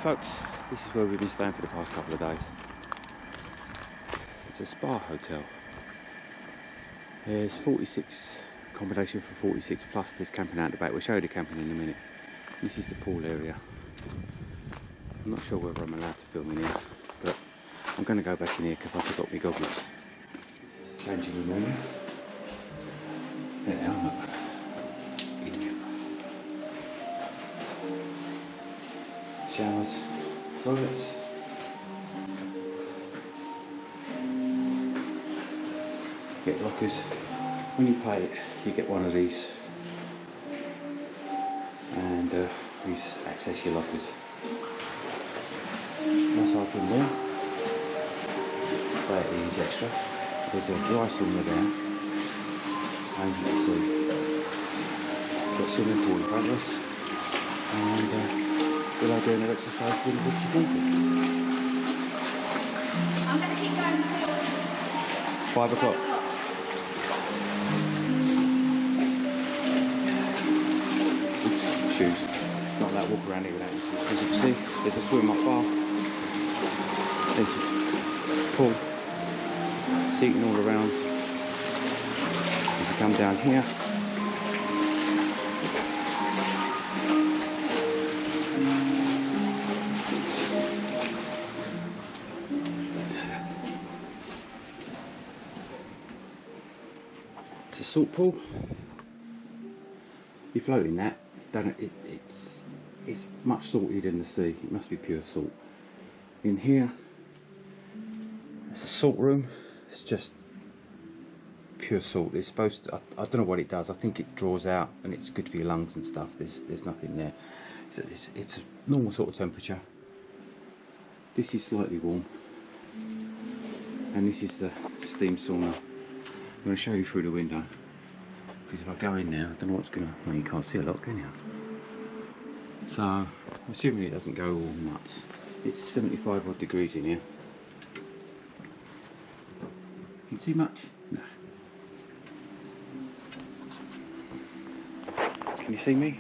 folks, this is where we've been staying for the past couple of days. It's a spa hotel. There's 46 accommodation for 46 plus there's camping out the back. We'll show you the camping in a minute. This is the pool area. I'm not sure whether I'm allowed to film in here, but I'm going to go back in here because I forgot my goggles. This is the changing room area. There they are, look. Idiot. Showers, toilets. Get lockers. When you pay it, you get one of these, and these access your lockers. There's a massage room there. That is extra. There's a dry sauna there, and as you can see, got a swimming pool in front of us, and we'll doing their exercises in the jacuzzi. I'm going to keep going until 5 o'clock. Shoes. Not allowed to walk around here without your shoes. As you can see, there's a swim up bar. There's a pool. Seating all around. If you come down here, it's a salt pool. You float in that. It's much saltier than the sea. It must be pure salt. In here, it's a salt room. It's just pure salt. It's supposed to, I don't know what it does. I think it draws out and it's good for your lungs and stuff. There's nothing there. It's a normal sort of temperature. This is slightly warm, and this is the steam sauna. I'm going to show you through the window. Because if I go in now, I don't know what's going to... Well, you can't see a lot, can you? So, assuming it doesn't go all nuts. It's 75 odd degrees in here. Can you see much? No. Can you see me?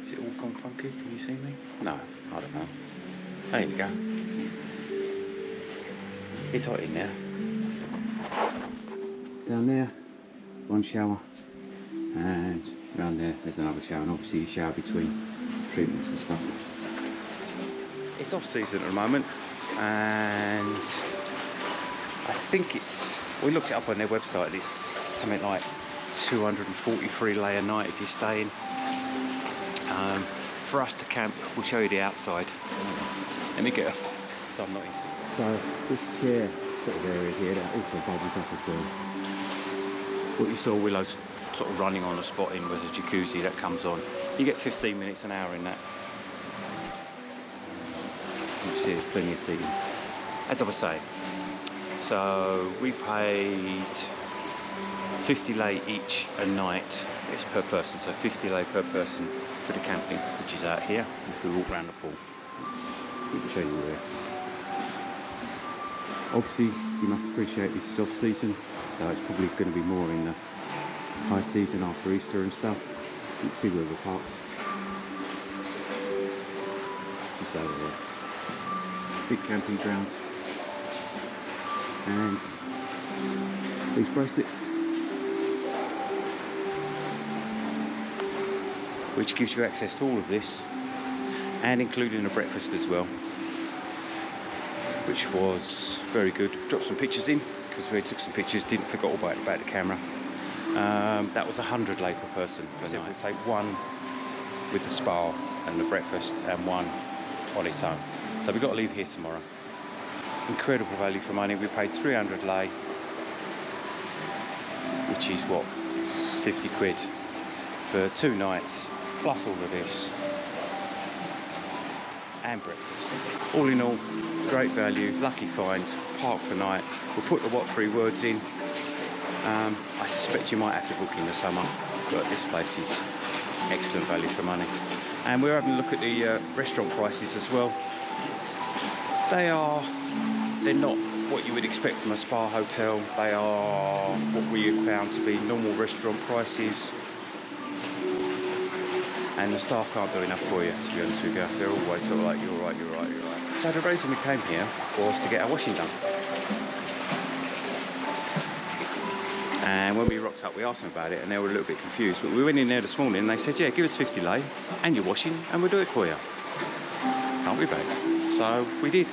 Is it all gone funky? Can you see me? No, I don't know. There we go. It's hot in there. Down there, one shower, and around there's another shower, and obviously you shower between treatments and stuff. It's off season at the moment, and I think we looked it up on their website, it's something like 243 lei a night if you're staying. For us to camp, we'll show you the outside. Let me get some noise. So this chair sort of area here, that also bubbles up as well. What you saw Willow's sort of running on a spot in was a jacuzzi that comes on. You get 15 minutes an hour in that. You can see there's plenty of seating. As I was saying, so we paid 50 lei each a night. It's per person, so 50 lei per person for the camping, which is out here. If we walk around the pool, we can show you where. Obviously, you must appreciate this is off season. So it's probably going to be more in the high season after Easter and stuff. You can see where we're parked. Just over there. Big camping ground. And these bracelets, which gives you access to all of this, and including a breakfast as well, which was very good. Dropped some pictures in, because we took some pictures, forgot about the camera. That was 100 lei per person. So we'll take one with the spa and the breakfast, and one on its own. So we've got to leave here tomorrow. Incredible value for money. We paid 300 lei, which is what, 50 quid for 2 nights, plus all of this, and breakfast. All in all, great value, lucky find, park for night. We'll put the what 3 words in. I suspect you might have to book in the summer, but this place is excellent value for money. And we're having a look at the restaurant prices as well. They're not what you would expect from a spa hotel. They are what we have found to be normal restaurant prices. and the staff can't do enough for you, to be honest with you. They're always sort of like, you're right, you're right, you're right. So the reason we came here was to get our washing done. And when we rocked up, we asked them about it, and they were a little bit confused. But we went in there this morning, and they said, yeah, give us 50 lei and your washing, and we'll do it for you. Can't we, babe? So we did.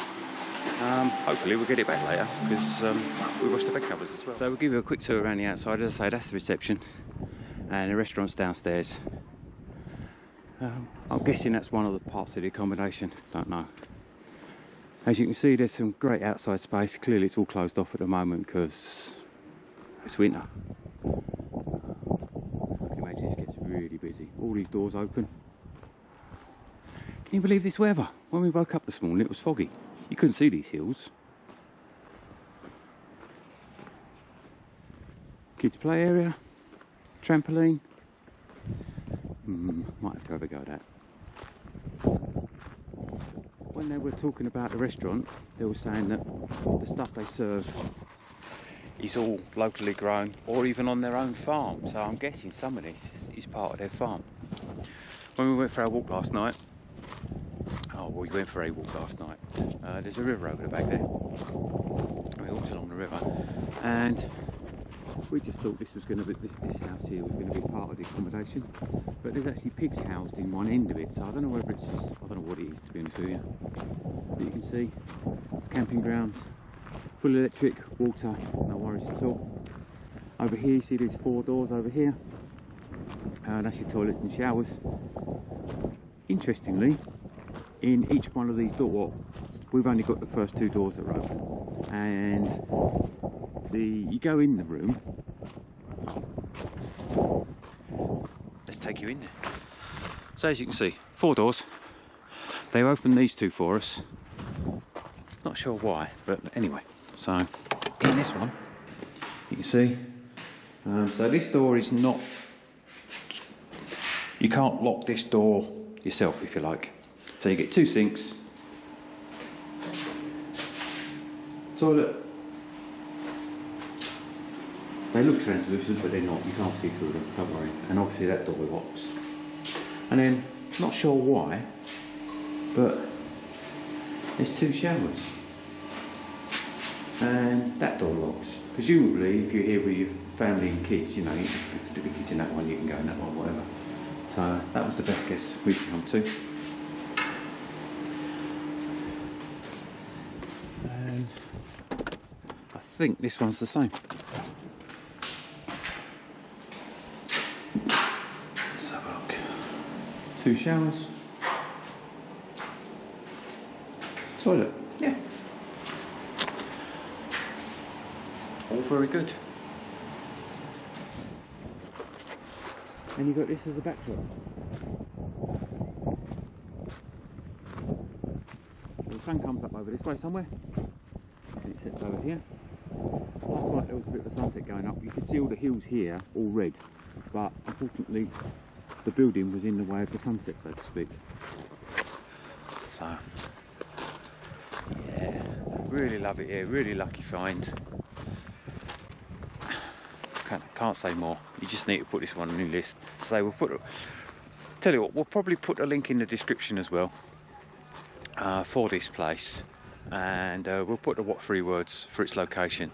Hopefully we'll get it back later, because we washed the bed covers as well. So we'll give you a quick tour around the outside. As I say, that's the reception, and the restaurant's downstairs. I'm guessing that's one of the parts of the accommodation, don't know. As you can see, there's some great outside space. Clearly it's all closed off at the moment because it's winter. I can imagine this gets really busy. All these doors open. Can you believe this weather? When we woke up this morning it was foggy. You couldn't see these hills. Kids play area, trampoline. Might have to have a go at that. When they were talking about the restaurant, they were saying that the stuff they serve is all locally grown or even on their own farm. So I'm guessing some of this is part of their farm. When we went for our walk last night, we went for a walk last night. There's a river over the back there. We walked along the river, and we just thought this was going to be this house here was going to be part of the accommodation. But there's actually pigs housed in one end of it, so I don't know whether it's, I don't know what it is, to be honest with you. But you can see it's camping grounds, full electric, water, no worries at all. Over here you see these 4 doors over here, and that's your toilets and showers. Interestingly, in each one of these doors, we've only got the first 2 doors that are open, and you go in the room. Let's take you in there. So as you can see, 4 doors. They opened these 2 for us. Not sure why, but anyway. So in this one, you can see. So this door is not. You can't lock this door yourself, if you like. So you get 2 sinks, toilet. They look translucent, but they're not. You can't see through them, don't worry. And obviously that door locks. And then, not sure why, but there's 2 showers. And that door locks. Presumably, if you're here with your family and kids, you know, you can stick the kids in that one, you can go in that one, whatever. So that was the best guess we could come to. And I think this one's the same. Let's have a look. 2 showers. Toilet. Yeah. All very good. And you've got this as a backdrop. So the sun comes up over this way somewhere, and it sets over here. Last night there was a bit of a sunset going up. You could see all the hills here, all red, but unfortunately the building was in the way of the sunset, so to speak. So, yeah, really love it here, really lucky find. Can't say more. You just need to put this one on your list. So we'll put. Tell you what, we'll probably put a link in the description as well for this place, and we'll put the what 3 words for its location.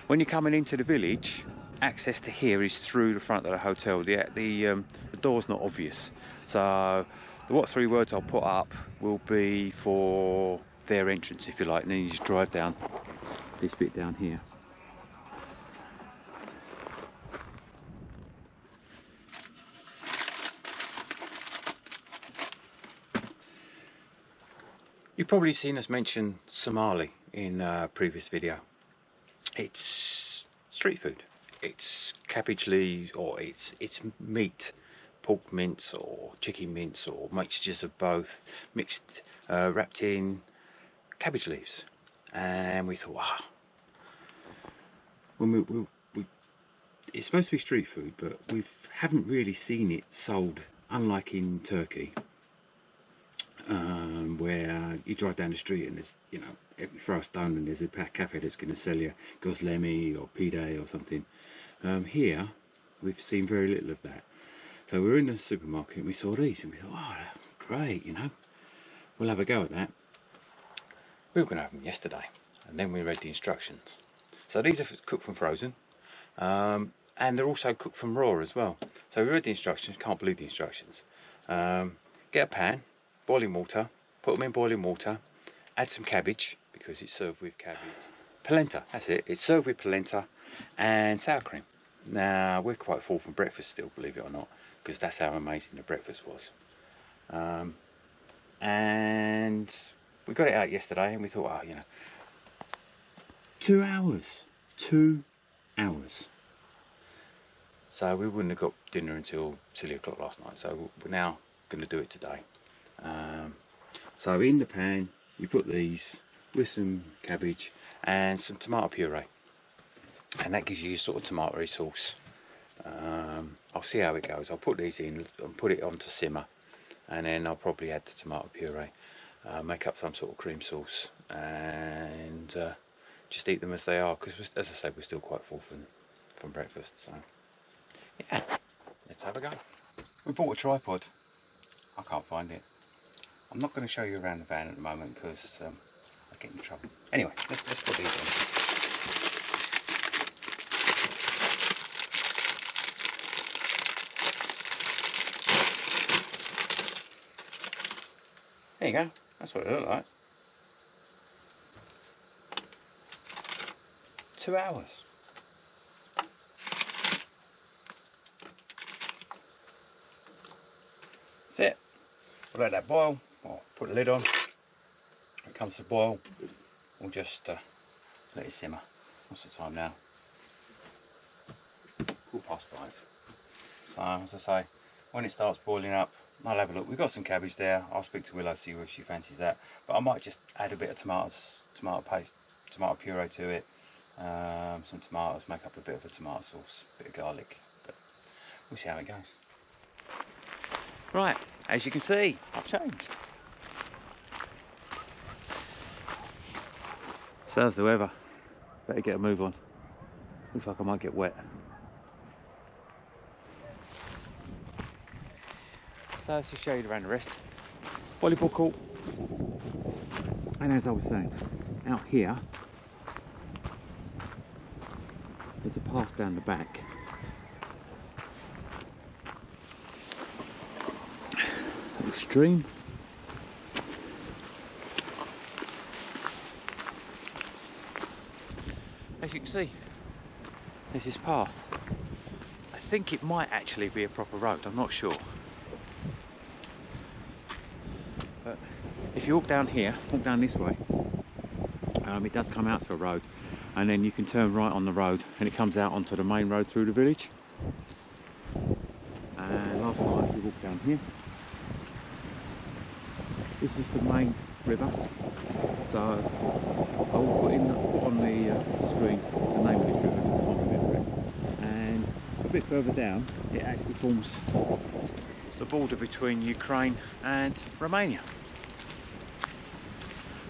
When you're coming into the village, access to here is through the front of the hotel. The door's not obvious, so the what 3 words I'll put up will be for their entrance, if you like, and then you just drive down this bit down here. You've probably seen us mention Somali in a previous video. It's street food. It's cabbage leaves, or it's meat, pork mince or chicken mince or mixtures of both, mixed, wrapped in cabbage leaves. And we thought, wow. When it's supposed to be street food, but we haven't really seen it sold, unlike in Turkey. Where you drive down the street and there's, you know, if you throw a stone and there's a cafe that's going to sell you gozlemi or pide or something. Here we've seen very little of that. So we were in the supermarket and we saw these and we thought, oh, great, you know, we'll have a go at that. We were going to have them yesterday, and then we read the instructions. So these are cooked from frozen, and they're also cooked from raw as well. So we read the instructions, can't believe the instructions. Get a pan, boiling water, put them in boiling water, add some cabbage, because it's served with cabbage. Polenta, that's it, it's served with polenta and sour cream. Now, we're quite full from breakfast still, believe it or not, because that's how amazing the breakfast was. And we got it out yesterday and we thought, oh, you know, 2 hours. 2 hours. So we wouldn't have got dinner until silly o'clock last night. So we're now going to do it today. So in the pan, you put these with some cabbage and some tomato puree. And that gives you sort of tomatoey sauce. I'll see how it goes. I'll put these in and put it on to simmer. And then I'll probably add the tomato puree. Make up some sort of cream sauce. And just eat them as they are. Because as I say, we're still quite full from breakfast. So yeah, let's have a go. We bought a tripod. I can't find it. I'm not going to show you around the van at the moment because I get in trouble. Anyway, let's put these on. There you go. That's what it looked like. 2 hours. That's it. We'll let that boil. I'll put the lid on. When it comes to boil, we'll just let it simmer. What's the time now? 5:15. So, as I say, when it starts boiling up, I'll have a look. We've got some cabbage there. I'll speak to Willow, see if she fancies that. But I might just add a bit of tomato paste, tomato puree to it. Some tomatoes, make up a bit of a tomato sauce, a bit of garlic. But we'll see how it goes. Right, as you can see, I've changed. So how's the weather? Better get a move on. Looks like I might get wet. So let's just show you around the rest. Volleyball court. And as I was saying, out here, there's a path down the back. Little stream. As you can see, there's this path. I think it might actually be a proper road, I'm not sure. But if you walk down here, walk down this way, it does come out to a road, and then you can turn right on the road and it comes out onto the main road through the village. And last night we walked down here. This is the main river, so I will put on the screen the name of this river, so I can't remember it. And a bit further down, it actually forms the border between Ukraine and Romania.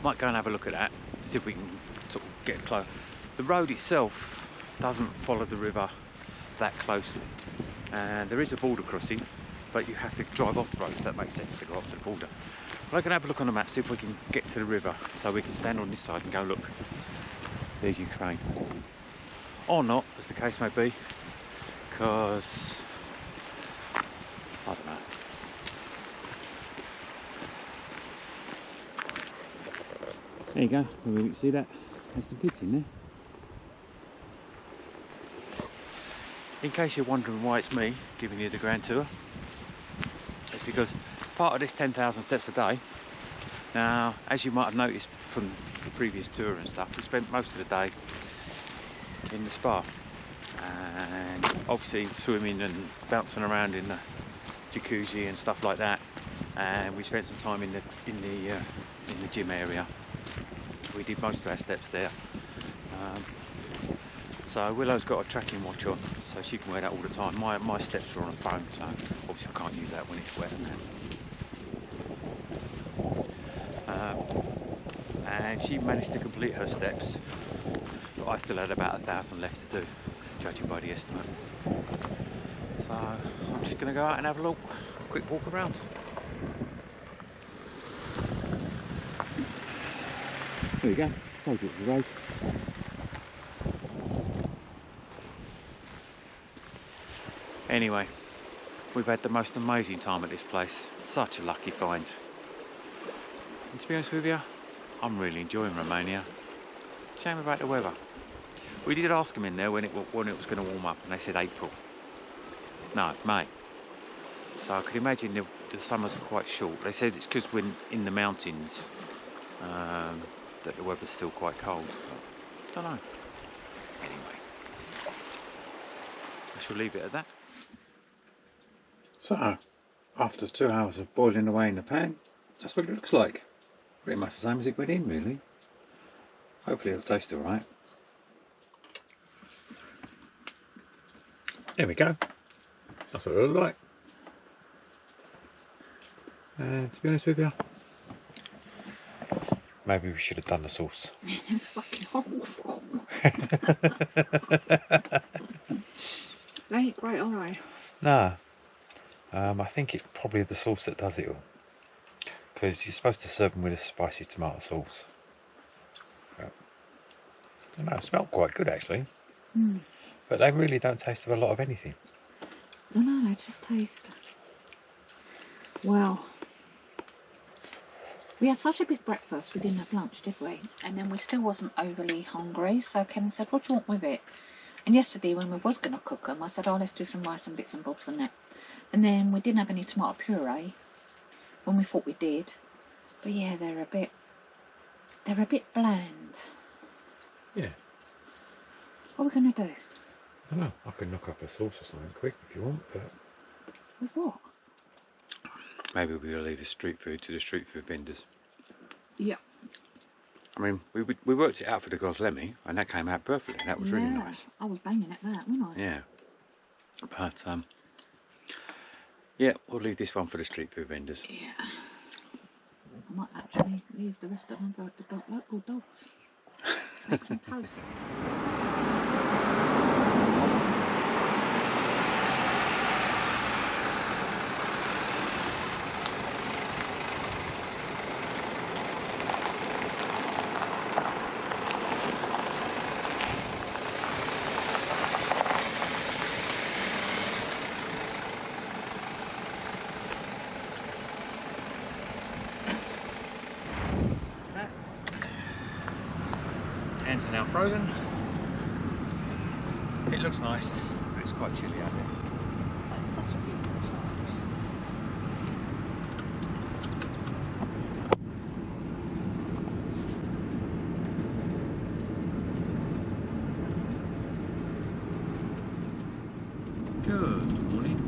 Might go and have a look at that, see if we can sort of get close. The road itself doesn't follow the river that closely, and there is a border crossing, but you have to drive off the road, if that makes sense, to go up to the border. But I can have a look on the map, see if we can get to the river, so we can stand on this side and go, look, there's Ukraine. Or not, as the case may be, because I don't know. There you go, you can see that. There's some pigs in there. In case you're wondering why it's me giving you the grand tour, it's because part of this 10,000 steps a day. Now, as you might have noticed from the previous tour and stuff, we spent most of the day in the spa, and obviously swimming and bouncing around in the jacuzzi and stuff like that. And we spent some time in the gym area. We did most of our steps there. So Willow's got a tracking watch on, so she can wear that all the time. My steps are on a phone, so obviously I can't use that when it's wet and that. And she managed to complete her steps, but I still had about 1,000 left to do, judging by the estimate. So I'm just going to go out and have a quick walk around. There you go, told you it was the road. Anyway, we've had the most amazing time at this place. Such a lucky find. And to be honest with you, I'm really enjoying Romania. Shame about the weather. We did ask them in there when it was going to warm up, and they said April. No, May. So I could imagine the summers are quite short. They said it's because we're in the mountains that the weather's still quite cold. But don't know. Anyway, I shall leave it at that. So, after 2 hours of boiling away in the pan, that's what it looks like. Pretty much the same as it went in, really. Hopefully it'll taste alright. There we go. That's what it looks like. And to be honest with you, maybe we should have done the sauce. Fucking awful. They ain't great, are they? No. I think it's probably the sauce that does it all. Because you're supposed to serve them with a spicy tomato sauce. But, I don't know, it smelled quite good actually. Mm. But they really don't taste of a lot of anything. I don't know, they just taste... Well, we had such a big breakfast, we didn't have lunch, did we? And then we still wasn't overly hungry, so Kevin said, what do you want with it? And yesterday when we was going to cook them, I said, oh, let's do some rice and bits and bobs and that. And then we didn't have any tomato puree when we thought we did. But yeah, they're a bit bland. Yeah. What are we going to do? I don't know, I could knock up a sauce or something quick if you want, but... With what? Maybe we'll leave the street food to the street food vendors. Yeah. I mean, we worked it out for the Goslemi, and that came out perfectly. That was really nice. I was banging at that, wasn't I? Yeah. But, yeah, we'll leave this one for the street food vendors. Yeah. I might actually leave the rest of them for the local dogs. Make some toast. Hands are now frozen. It looks nice, but it's quite chilly out there. That's such a beautiful challenge. Good morning.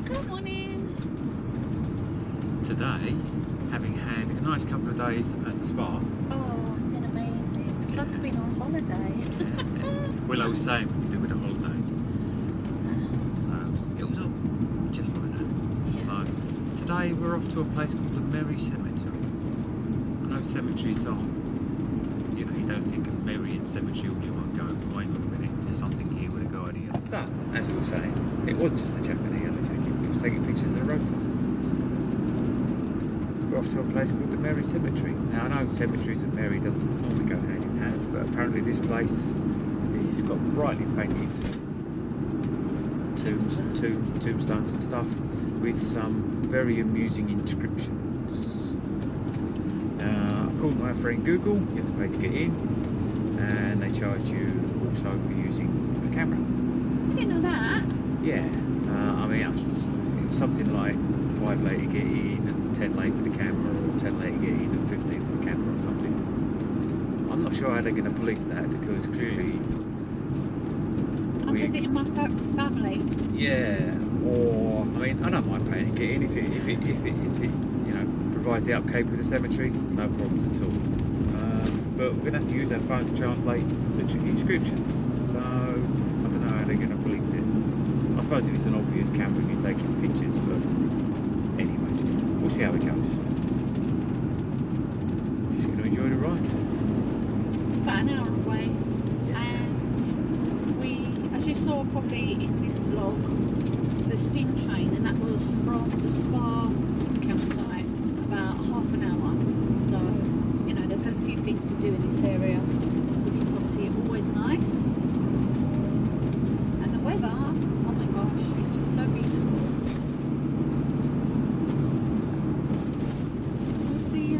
Good morning. Today, having had a nice couple of days at the spa. Oh, it's been amazing. It's like I've been on holiday. Willow was saying we could do with a holiday. So it was all just like that. Yeah. So today we're off to a place called the Merry Cemetery. I know cemeteries aren't, you know, you don't think of Merry and cemetery all in one go, but wait a minute, there's something here with a guardian. So, as we were saying, it was just a chap in a yellow jacket. He was taking pictures of the road signs. We're off to a place called the Merry Cemetery. Now I know cemeteries and Merry doesn't normally go hand in hand, but apparently this place is got brightly painted tombstones and stuff with some very amusing inscriptions. According to our friend Google, you have to pay to get in, and they charge you also for using a camera. I didn't know that. Yeah, I mean, it was something like 5 lei to get in, and 10 lei for the camera, or 10 lei to get in, and 15 for the camera, or something. I'm not sure how they're going to police that, because clearly... I'm visiting my family. Yeah, or, I mean, I don't mind paying to get in if it you know, provides the upkeep with the cemetery, no problems at all. But we're going to have to use our phone to translate the inscriptions, so I don't know how they're going to police it. I suppose if it's an obvious camera and you're taking pictures, but anyway, we'll see how it goes. Just going to enjoy the ride. It's about an hour away, and we, as actually saw probably in this vlog the steam train, and that was from the spa campsite about half an hour. So, you know, there's a few things to do in this area, which is obviously always nice. And the weather, oh my gosh, it's just so beautiful. We'll see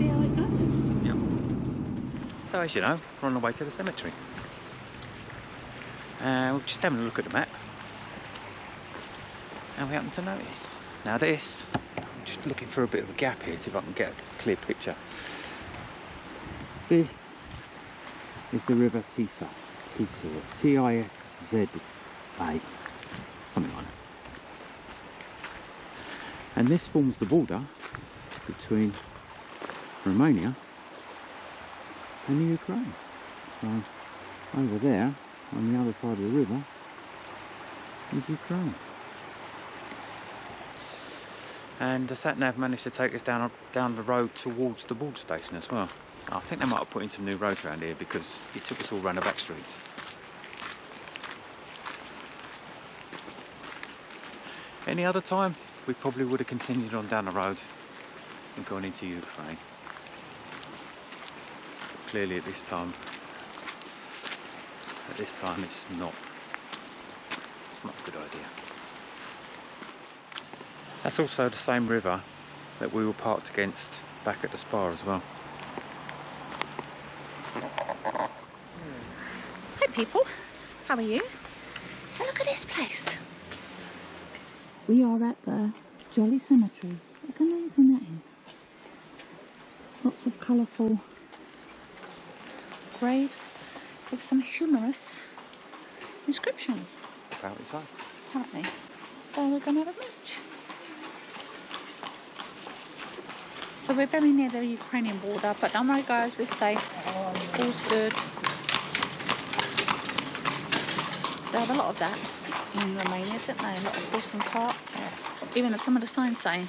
how it goes. Yep. So as you know, we're on the way to the cemetery. We're just having a look at the map, and we happen to notice. Now this, I'm just looking for a bit of a gap here, see if I can get a clear picture. This is the River Tisa, T-I-S-Z-A, something like that. And this forms the border between Romania and the Ukraine. So over there, on the other side of the river, is Ukraine. And the sat-nav managed to take us down the road towards the border station as well. I think they might have put in some new roads around here because it took us all round the back streets. Any other time, we probably would have continued on down the road and gone into Ukraine. But clearly at this time it's not a good idea. That's also the same river that we were parked against back at the spa as well. Hi people, how are you? So look at this place. We are at the Jolly Cemetery. Look how amazing that is. Lots of colourful graves with some humorous inscriptions. Apparently so. Apparently. So we're going to have a lunch. So we're very near the Ukrainian border, but don't worry guys, we're safe. All's good. They have a lot of that in Romania, don't they? A lot of horse and cart. Even though some of the signs say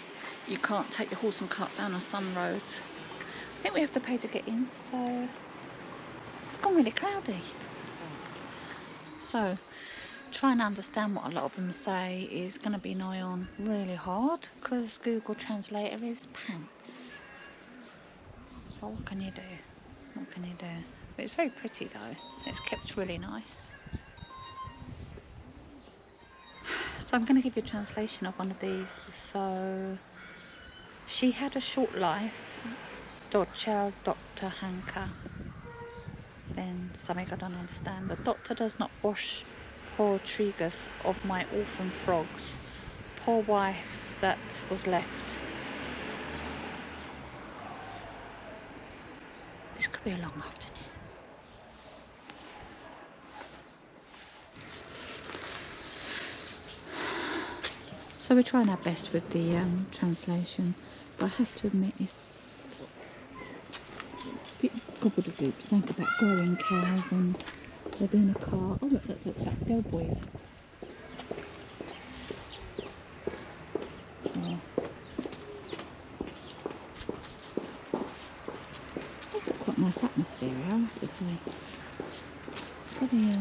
you can't take your horse and cart down on some roads. I think we have to pay to get in, so it's gone really cloudy. So trying to understand what a lot of them say is going to be nigh on really hard because Google Translator is pants. But what can you do? What can you do? But it's very pretty though. It's kept really nice. So I'm going to give you a translation of one of these. So, she had a short life. Docel Dr. Hanka. Then something I don't understand. The doctor does not wash poor Trigus of my orphan frogs. Poor wife that was left. This could be a long afternoon. So we're trying our best with the translation, but I have to admit it's a bit gobbledygook. Something about growing cows and there being a car. Oh look, looks like Go Boys. Oh. It's quite a nice atmosphere here, I have to say. For the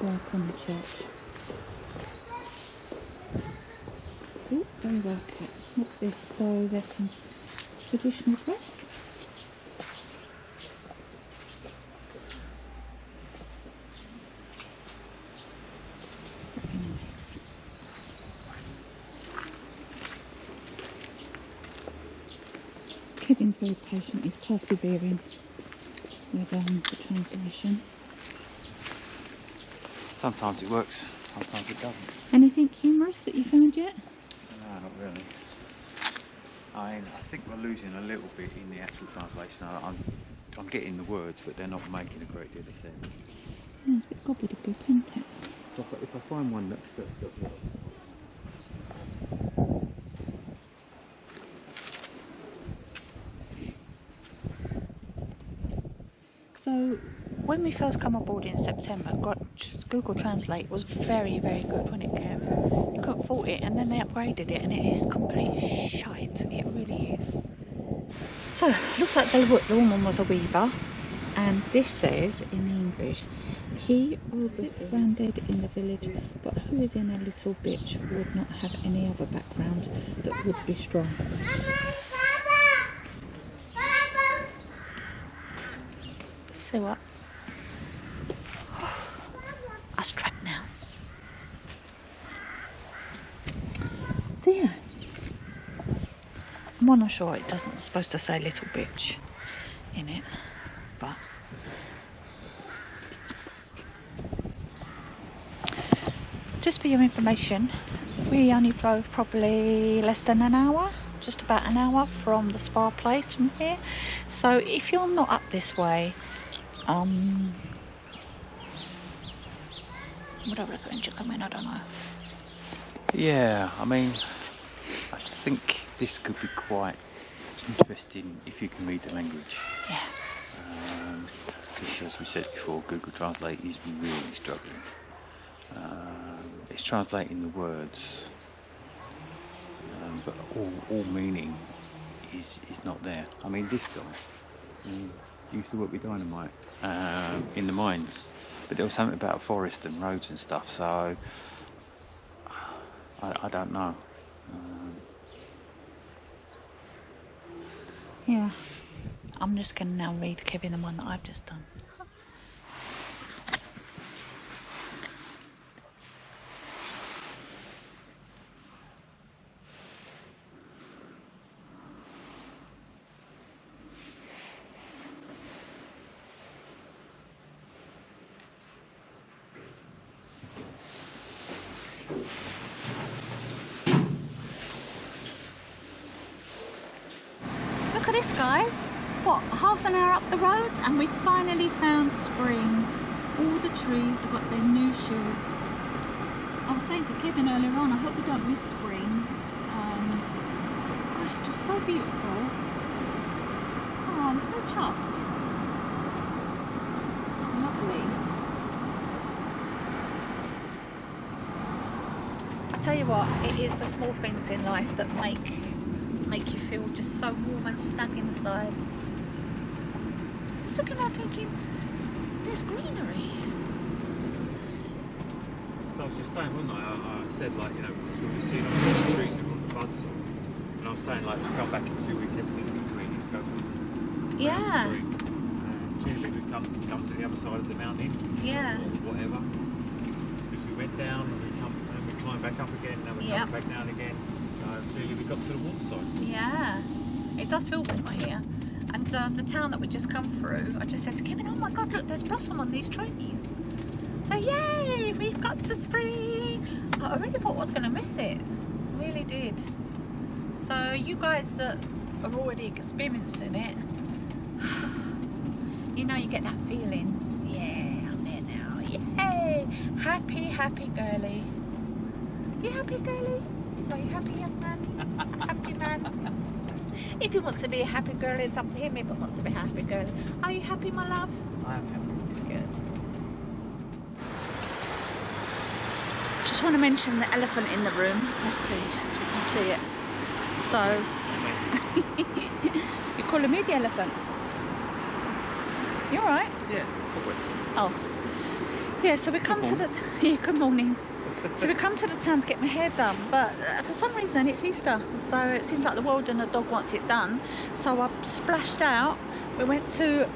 work on the church. Oh, very well kept. Look at this. So there's some traditional dress. Very nice. Kevin's very patient. He's persevering with the translation. Sometimes it works, sometimes it doesn't. Anything humorous that you found yet? No, not really. I think we're losing a little bit in the actual translation. I'm getting the words, but they're not making a great deal of sense. Yeah, it's a bit gobbledygook, isn't it? If I find one that works. So when we first come aboard in September, Google Translate was very, very good when it came. You couldn't fault it, and then they upgraded it, and it is complete shite. It really is. So looks like the woman was a weaver, and this says in English, He was branded in the village, but who is in a little bitch would not have any other background that would be strong. So what? I was trapped now. So yeah, I'm not sure it doesn't supposed to say little bitch in it, but just for your information, we only drove probably less than an hour, just about an hour from the spa place from here. So if you're not up this way, would I recommend you come in? I don't know. Yeah, I mean, I think this could be quite interesting if you can read the language. Yeah. Because as we said before, Google Translate is really struggling. It's translating the words, but all meaning is not there. I mean, this guy used to work with dynamite in the mines, but there was something about a forest and roads and stuff, so I don't know. Yeah, I'm just going to now read Kevin the one that I've just done. Look at this, guys. What, half an hour up the road and we finally found spring. All the trees have got their new shoots. I was saying to Kevin earlier on, I hope we don't miss spring. It's just so beautiful. Oh, I'm so chuffed. Lovely. I tell you what, it is the small things in life that make you feel just so warm and snug inside. Just looking around thinking, there's greenery. So I was just saying, wasn't I said, like, you know, because we were seeing all the trees and all the buds on, and I was saying, like, come back in 2 weeks, everything will be green, go from Yeah. green. Clearly we come to the other side of the mountain, Yeah. or whatever, because we went down and we climbed back up again, and we come back down again. So clearly we got to the warm side. Yeah, it does feel warmer here. And the town that we just come through, I just said to Kevin, oh my god, look, there's blossom on these trees. So yay, we've got to spring. I really thought I was going to miss it. I really did. So you guys that are already experiencing it, you know you get that feeling. Yeah, I'm there now. Yay! Happy, happy girly. You happy girly? Are you happy, young man? Happy man? If he wants to be a happy girl, it's up to him. If he wants to be a happy girl. Are you happy, my love? I am happy. Good. Just want to mention the elephant in the room. Let's see. I see it. So, you're calling me the elephant? You alright? Yeah, probably. Oh. Yeah, so we come to the... Yeah, good morning. So we come to the town to get my hair done, but for some reason it's Easter, so it seems like the world and the dog wants it done. So I splashed out. We went to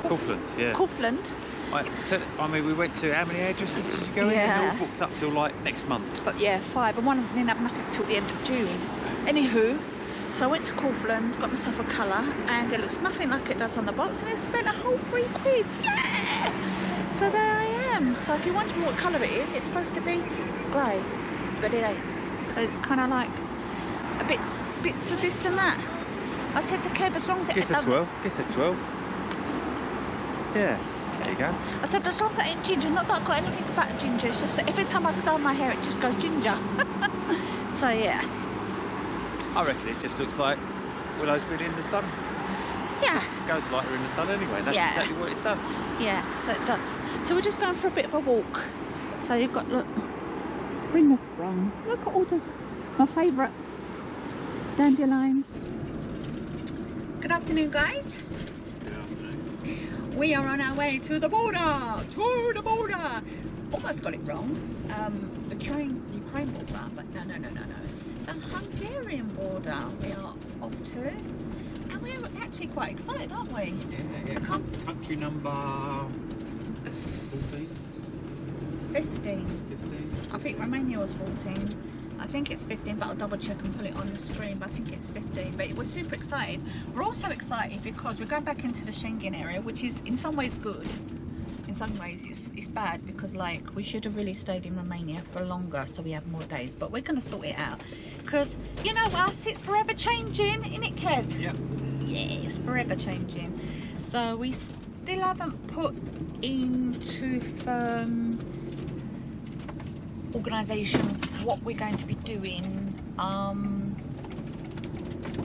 Kaufland, yeah. Kaufland. I mean, we went to, how many hairdressers did you go in? They're all booked up till like next month. But yeah, 5, and one of them didn't have nothing till the end of June. Anywho, so I went to Kaufland, got myself a colour, and it looks nothing like it does on the box, and I spent a whole £3. Yeah! So there I am. So if you're wondering what colour it is, it's supposed to be grey, but it ain't. So it's kind of like a bits of this and that. I said to Kev, as long as it Guess a 12. Guess a 12. Yeah. There you go. I said, as long as it ain't ginger, not that I've got anything about ginger, it's just that every time I dye my hair it just goes ginger. So yeah. I reckon it just looks like Willow's been in the sun. Yeah. It goes lighter in the sun anyway, that's exactly what it's done. Yeah, so it does. So we're just going for a bit of a walk. So you've got, look, spring has sprung. Look at all my favourite dandelions. Good afternoon, guys. Good afternoon. We are on our way to the border. Almost got it wrong. The Ukraine border, but no. The Hungarian border we are off to, and we're actually quite excited, aren't we? Yeah. Country number 14? 15. I think Romania was 14. I think it's 15, but I'll double check and put it on the screen. But I think it's 15. But we're super excited. We're also excited because we're going back into the Schengen area, which is in some ways good. In some ways it's bad, because like we should have really stayed in Romania for longer so we have more days. But we're going to sort it out, because you know us, it's forever changing, isn't it, Kev? Yep. Yeah, it's forever changing. So we still haven't put into firm organisation what we're going to be doing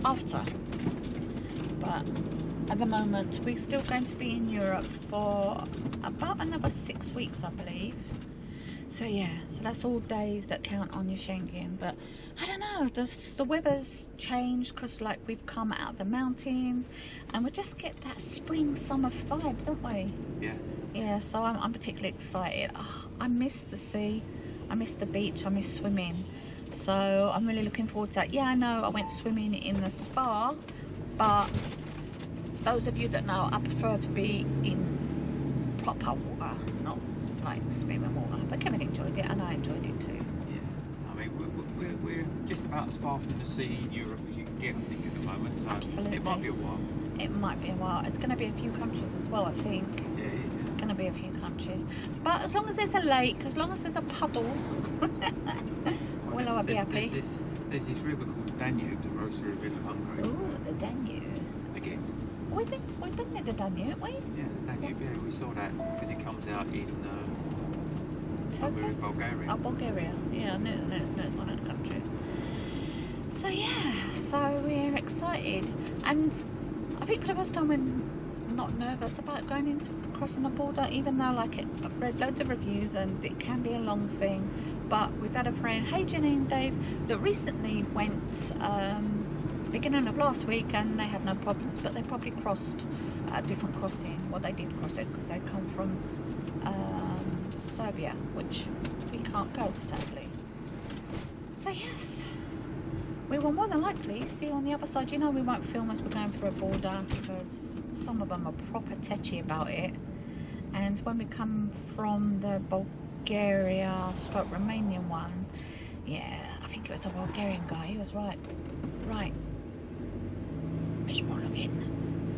after, but at the moment we're still going to be in Europe for about another 6 weeks, I believe. So yeah, so that's all days that count on your Schengen. But I don't know, the weather's changed, because like we've come out of the mountains and we just get that spring summer vibe, don't we? Yeah, so I'm particularly excited. Oh, I miss the sea, I miss the beach, I miss swimming, so I'm really looking forward to that. Yeah, I know I went swimming in the spa, but those of you that know, I prefer to be in proper water, not like swimming water. But Kevin enjoyed it and I enjoyed it too. Yeah, I mean we're just about as far from the sea in Europe as you can get, I think, at the moment, so absolutely. It might be a while. It might be a while. It's going to be a few countries as well, I think. Yeah, it is. It's going to be a few countries, but as long as there's a lake, as long as there's a puddle, Willow will be happy. There's this river called the Danube that runs through a bit of Hungary. Ooh, the Danube. Again. We've been near the Danube, haven't we? Yeah, the Danube. Yeah, we saw that because it comes out in Turkey? Bulgaria. Oh, Bulgaria. Yeah, no, it's one of the countries. So yeah, so we're excited, and I think for the first time we're not nervous about going into crossing the border, even though like I've read loads of reviews and it can be a long thing. But we've had a friend, hey Jenny and Dave, that recently went beginning of last week, and they had no problems, but they probably crossed a different crossing. Well, they did cross it because they come from Serbia, which we can't go, sadly. So yes, we will more than likely see you on the other side. You know, we won't film as we're going through a border, because some of them are proper tetchy about it. And when we come from the Bulgaria/Romanian one, yeah, I think it was a Bulgarian guy, he was right miserable looking.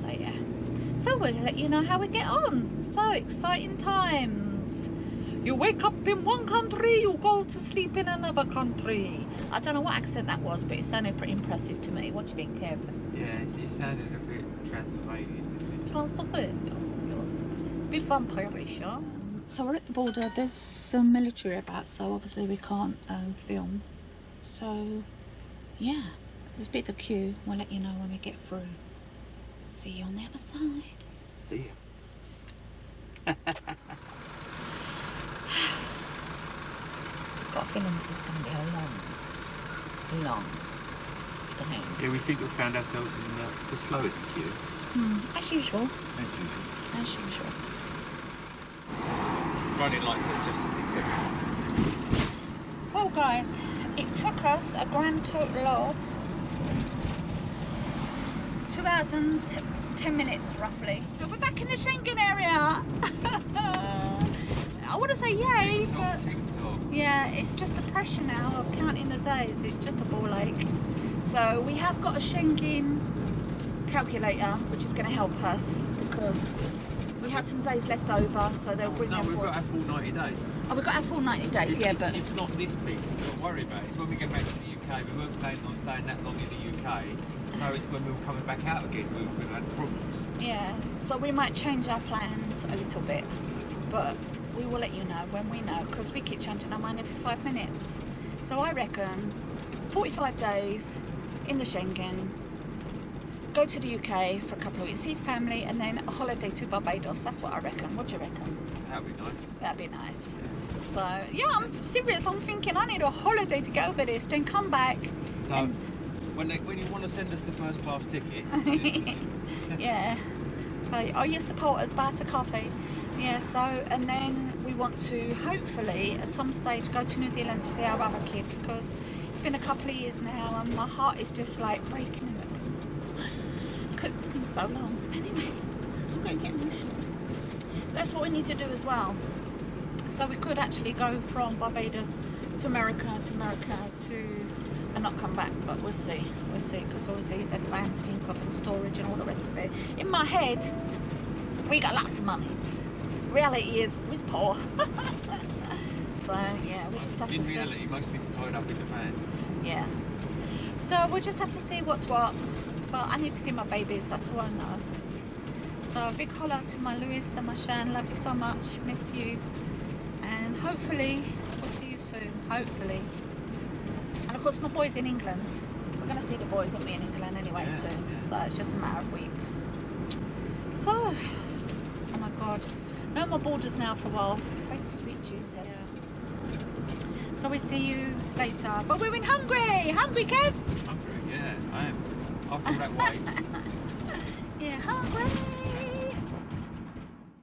So yeah, so we'll let you know how we get on. So exciting times. You wake up in one country, you go to sleep in another country. I don't know what accent that was, but it sounded pretty impressive to me. What do you think, Kev? Yeah, it sounded a bit Transylvanian. Transylvanian, yes. A bit vampirish, yeah? So we're at the border. There's some military about, so obviously we can't film. So yeah, there's a bit of a queue. We'll let you know when we get through. See you on the other side. See ya. Got a feeling this is going to be a long afternoon. Yeah, we seem to have found ourselves in the slowest queue. As usual. As usual. Running lights are just as acceptable. Well guys, it took us a grand total of 2 hours and 10 minutes roughly. So we're back in the Schengen area. I want to say yay, but yeah, it's just the pressure now of counting the days. It's just a ball ache. So we have got a Schengen calculator, which is going to help us, because we had some days left over, so they'll bring No, we've got our full 90 days. Oh, we've got our full 90 days, but it's not this piece we don't worry about. It's when we get back to the UK. We weren't planning on staying that long in the UK, so it's when we were coming back out again we've had problems. Yeah, so we might change our plans a little bit, but we will let you know when we know, because we keep changing our mind every 5 minutes. So I reckon 45 days in the Schengen, go to the UK for a couple of weeks, see family, and then a holiday to Barbados. That's what I reckon. What do you reckon? That'd be nice. That'd be nice. So yeah, I'm serious. I'm thinking I need a holiday to get over this, then come back. So when you want to send us the first class tickets, yeah, coffee. Oh, your supporters buy us a coffee. Yeah, so, and then we want to hopefully at some stage go to New Zealand to see our other kids, because it's been a couple of years now and my heart is just like breaking. It's been so long. Anyway, I'm going to get emotional. So that's what we need to do as well. So we could actually go from Barbados to America, and not come back, but we'll see, because obviously the van to think of and storage and all the rest of it. In my head, we got lots of money. Reality is, we're poor. So yeah, we just have to see. In reality, most things tied up in the van. Yeah. So we'll just have to see what's what. But I need to see my babies, that's all I know. So a big holla to my Lewis and my Shan, love you so much, miss you. And hopefully, we'll see you soon, hopefully. And of course my boys in England. We're going to see the boys and me in England anyway soon. Yeah. So it's just a matter of weeks. So, oh my God. No more borders now for a while. Thank sweet Jesus. Yeah. So we see you later. But we're in Hungary! Hungry, Kev? Hungry, yeah, I am. After that way. Yeah, Hungary!